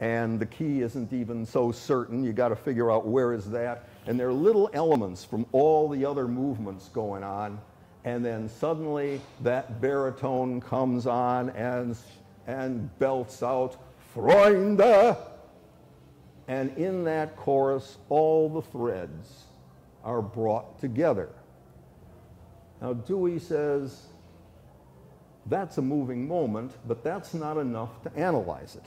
and the key isn't even so certain. You got to figure out where is that. And there are little elements from all the other movements going on, and then suddenly that baritone comes on and belts out, Freunde! And in that chorus, all the threads are brought together. Now, Dewey says, that's a moving moment, but that's not enough to analyze it.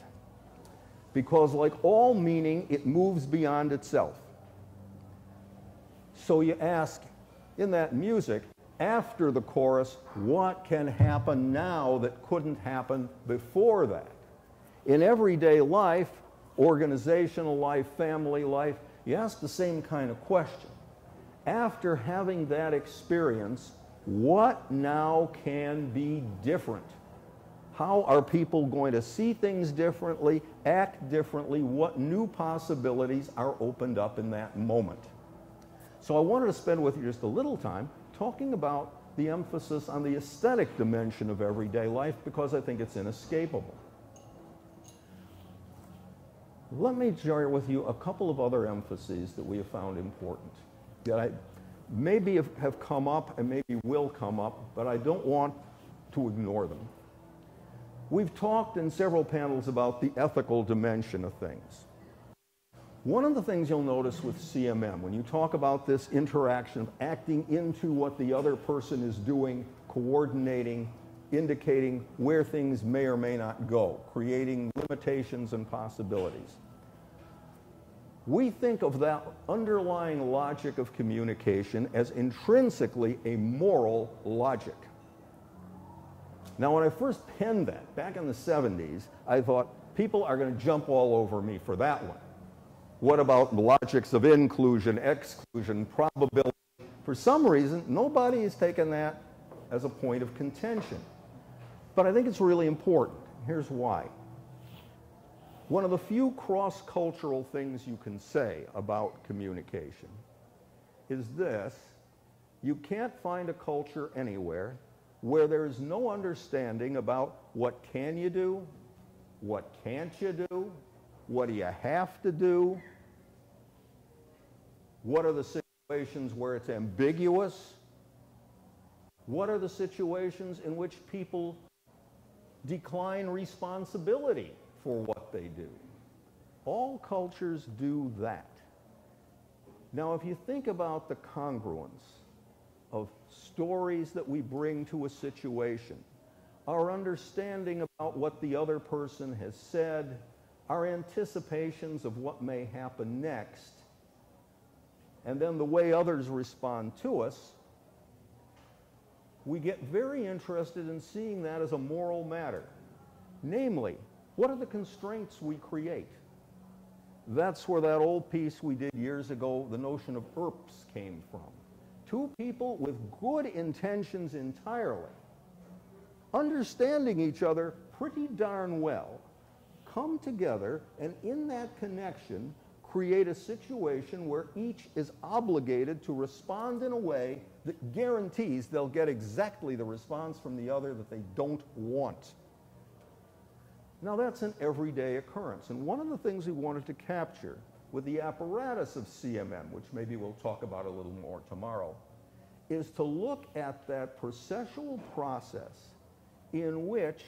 Because like all meaning, it moves beyond itself. So you ask, in that music, after the chorus, what can happen now that couldn't happen before that? In everyday life, organizational life, family life, you ask the same kind of question. After having that experience, what now can be different? How are people going to see things differently, act differently? What new possibilities are opened up in that moment? So I wanted to spend with you just a little time talking about the emphasis on the aesthetic dimension of everyday life, because I think it's inescapable. Let me share with you a couple of other emphases that we have found important, that maybe have come up and maybe will come up, but I don't want to ignore them. We've talked in several panels about the ethical dimension of things. One of the things you'll notice with CMM, when you talk about this interaction of acting into what the other person is doing, coordinating, indicating where things may or may not go, creating limitations and possibilities. We think of that underlying logic of communication as intrinsically a moral logic. Now, when I first penned that back in the 70s, I thought, people are going to jump all over me for that one. What about logics of inclusion, exclusion, probability? For some reason, nobody has taken that as a point of contention. But I think it's really important. Here's why. One of the few cross-cultural things you can say about communication is this: you can't find a culture anywhere where there is no understanding about what can you do, what can't you do, what do you have to do, what are the situations where it's ambiguous, what are the situations in which people decline responsibility for what they do. All cultures do that. Now, if you think about the congruence of stories that we bring to a situation, our understanding about what the other person has said, our anticipations of what may happen next, and then the way others respond to us, we get very interested in seeing that as a moral matter. Namely, what are the constraints we create? That's where that old piece we did years ago, the notion of ERPs, came from. Two people with good intentions entirely, understanding each other pretty darn well, come together and in that connection create a situation where each is obligated to respond in a way that guarantees they'll get exactly the response from the other that they don't want. Now, that's an everyday occurrence, and one of the things we wanted to capture with the apparatus of CMM, which maybe we'll talk about a little more tomorrow, is to look at that processual process in which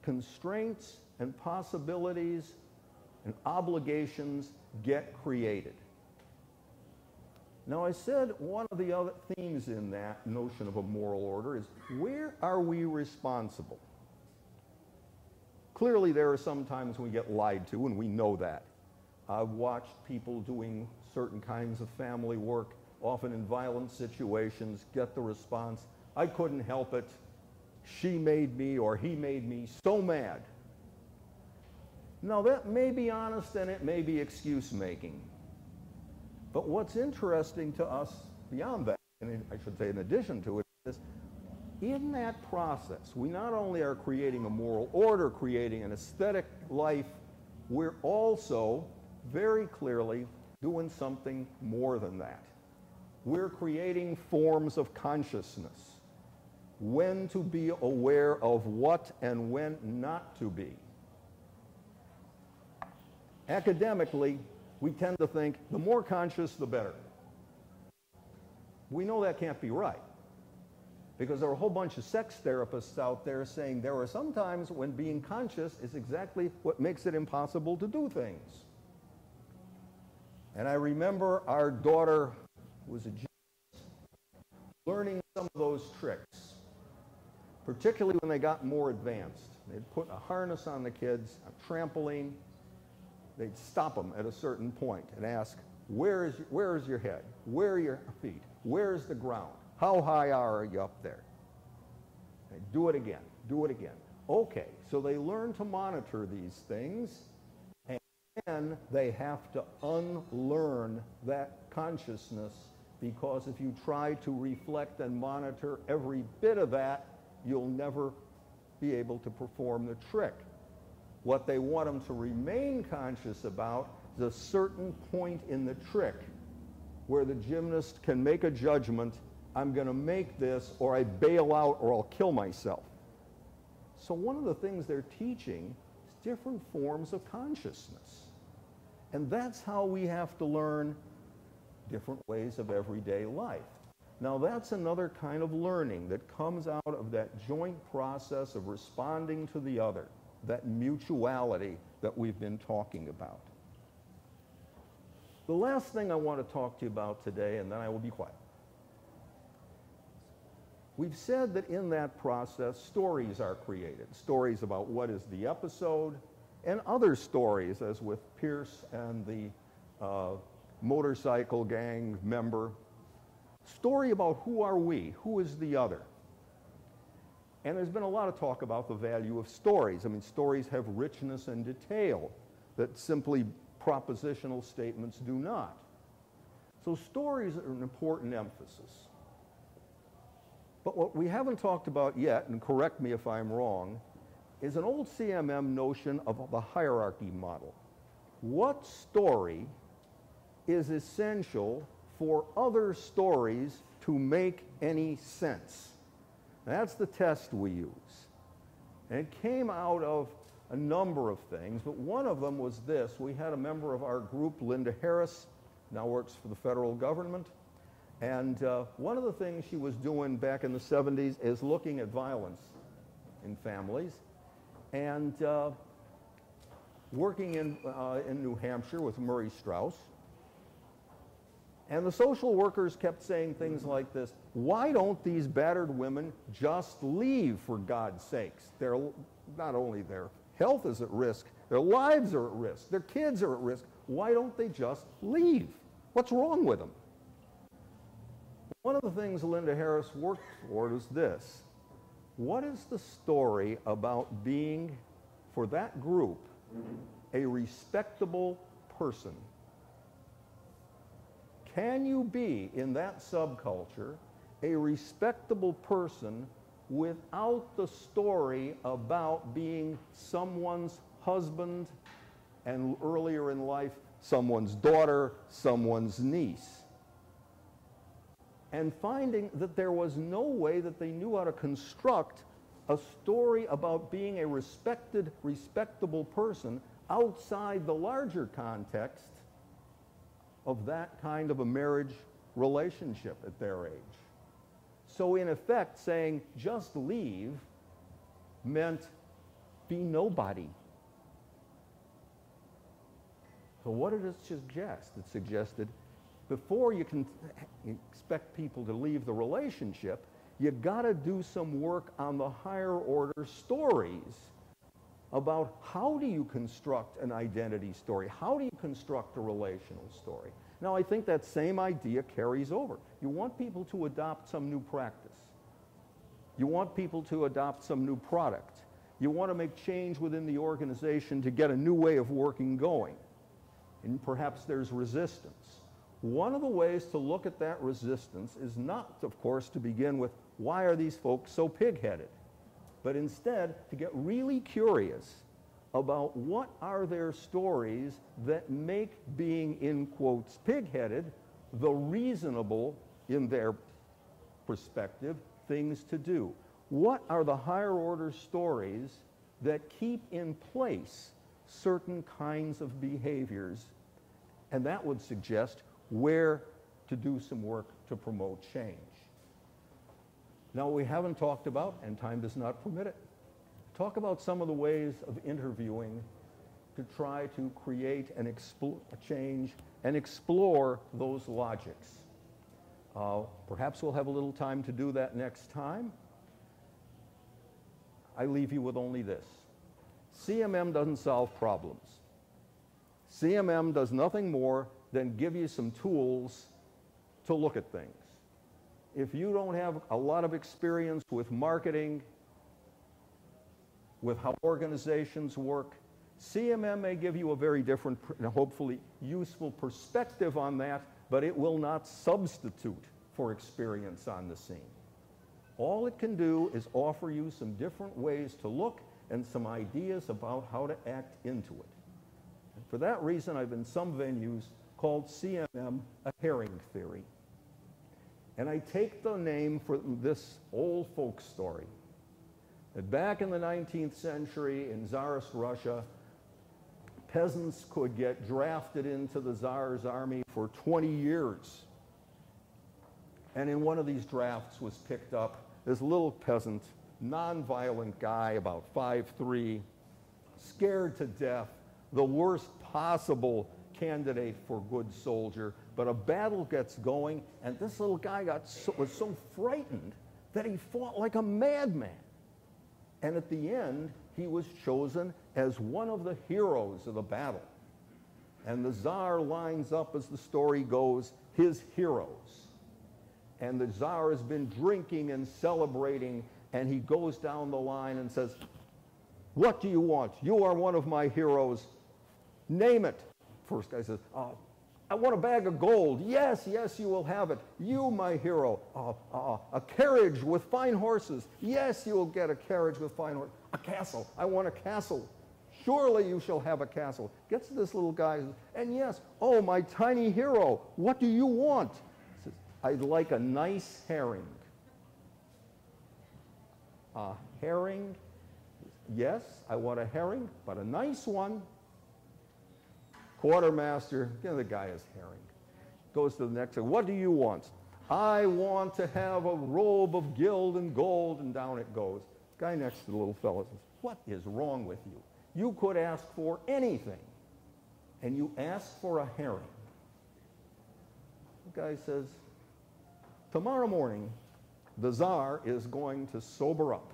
constraints and possibilities and obligations get created. Now, I said one of the other themes in that notion of a moral order is, where are we responsible? Clearly, there are some times we get lied to, and we know that. I've watched people doing certain kinds of family work, often in violent situations, get the response, I couldn't help it, she made me or he made me so mad. Now, that may be honest and it may be excuse-making. But what's interesting to us beyond that, and I should say in addition to it, is in that process, we not only are creating a moral order, creating an aesthetic life, we're also very clearly doing something more than that. We're creating forms of consciousness, when to be aware of what and when not to be. Academically, we tend to think the more conscious, the better. We know that can't be right, because there are a whole bunch of sex therapists out there saying there are some times when being conscious is exactly what makes it impossible to do things. And I remember our daughter, who was a genius, learning some of those tricks, particularly when they got more advanced. They'd put a harness on the kids, a trampoline. They'd stop them at a certain point and ask, where is your head? Where are your feet? Where's the ground? How high are you up there? And do it again. Do it again. Okay, so they learn to monitor these things, and then they have to unlearn that consciousness, because if you try to reflect and monitor every bit of that, you'll never be able to perform the trick. What they want them to remain conscious about is a certain point in the trick where the gymnast can make a judgment, I'm going to make this, or I bail out, or I'll kill myself. So one of the things they're teaching is different forms of consciousness. And that's how we have to learn different ways of everyday life. Now that's another kind of learning that comes out of that joint process of responding to the other, that mutuality that we've been talking about. The last thing I want to talk to you about today, and then I will be quiet. We've said that in that process, stories are created. Stories about what is the episode, and other stories, as with Pearce and the motorcycle gang member. Story about who are we, who is the other. And there's been a lot of talk about the value of stories. I mean, stories have richness and detail that simply propositional statements do not. So stories are an important emphasis. But what we haven't talked about yet, and correct me if I'm wrong, is an old CMM notion of the hierarchy model. What story is essential for other stories to make any sense? That's the test we use. And it came out of a number of things, but one of them was this. We had a member of our group, Linda Harris, now works for the federal government, and one of the things she was doing back in the 70s is looking at violence in families, and working in New Hampshire with Murray Strauss. And the social workers kept saying things like this: why don't these battered women just leave, for God's sakes? They're, not only their health is at risk, their lives are at risk, their kids are at risk. Why don't they just leave? What's wrong with them? One of the things Linda Harris worked for is this: what is the story about being, for that group, a respectable person? Can you be, in that subculture, a respectable person without the story about being someone's husband, and earlier in life, someone's daughter, someone's niece? And finding that there was no way that they knew how to construct a story about being a respected, respectable person outside the larger context of that kind of a marriage relationship at their age. So in effect, saying just leave meant be nobody. So what did it suggest? It suggested before you can expect people to leave the relationship, you got to do some work on the higher order stories about how do you construct an identity story? How do you construct a relational story? Now, I think that same idea carries over. You want people to adopt some new practice. You want people to adopt some new product. You want to make change within the organization to get a new way of working going. And perhaps there's resistance. One of the ways to look at that resistance is not, of course, to begin with, why are these folks so pig-headed? But instead, to get really curious about what are their stories that make being, in quotes, pig-headed, the reasonable, in their perspective, things to do. What are the higher order stories that keep in place certain kinds of behaviors, and that would suggest where to do some work to promote change. Now, we haven't talked about, and time does not permit it, talk about some of the ways of interviewing to try to create and change and explore those logics. Perhaps we'll have a little time to do that next time. I leave you with only this. CMM doesn't solve problems. CMM does nothing more than give you some tools to look at things. If you don't have a lot of experience with marketing, with how organizations work, CMM may give you a very different and hopefully useful perspective on that, but it will not substitute for experience on the scene. All it can do is offer you some different ways to look and some ideas about how to act into it. And for that reason, I've in some venues called CMM a herring theory. And I take the name from this old folk story that back in the 19th century in Tsarist Russia, peasants could get drafted into the Tsar's army for 20 years. And in one of these drafts was picked up this little peasant, non-violent guy, about 5'3", scared to death, the worst possible candidate for good soldier, but a battle gets going, and this little guy was so frightened that he fought like a madman. And at the end, he was chosen as one of the heroes of the battle. And the Tsar lines up, as the story goes, his heroes. And the Tsar has been drinking and celebrating, and he goes down the line and says, "What do you want? You are one of my heroes. Name it." First guy says, "I want a bag of gold." "Yes, yes, you will have it. You, my hero. A carriage with fine horses." "Yes, you will get a carriage with fine horses." "A castle. I want a castle." "Surely you shall have a castle." Gets to this little guy, and yes, "Oh, my tiny hero, what do you want?" He says, "I'd like a nice herring." "A herring? Yes, I want a herring, but a nice one." Quartermaster, give the guy his herring. Goes to the next one. "What do you want?" "I want to have a robe of gilt and gold," and down it goes. Guy next to the little fellow says, "What is wrong with you? You could ask for anything, and you ask for a herring." The guy says, "Tomorrow morning, the Tsar is going to sober up,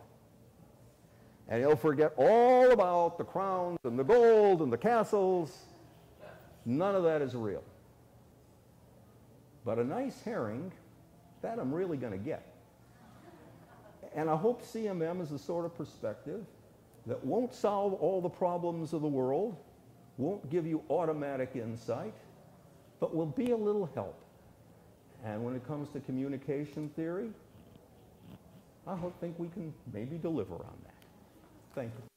and he'll forget all about the crowns and the gold and the castles. None of that is real. But a nice herring, that I'm really going to get." And I hope CMM is the sort of perspective that won't solve all the problems of the world, won't give you automatic insight, but will be a little help. And when it comes to communication theory, I think we can maybe deliver on that. Thank you.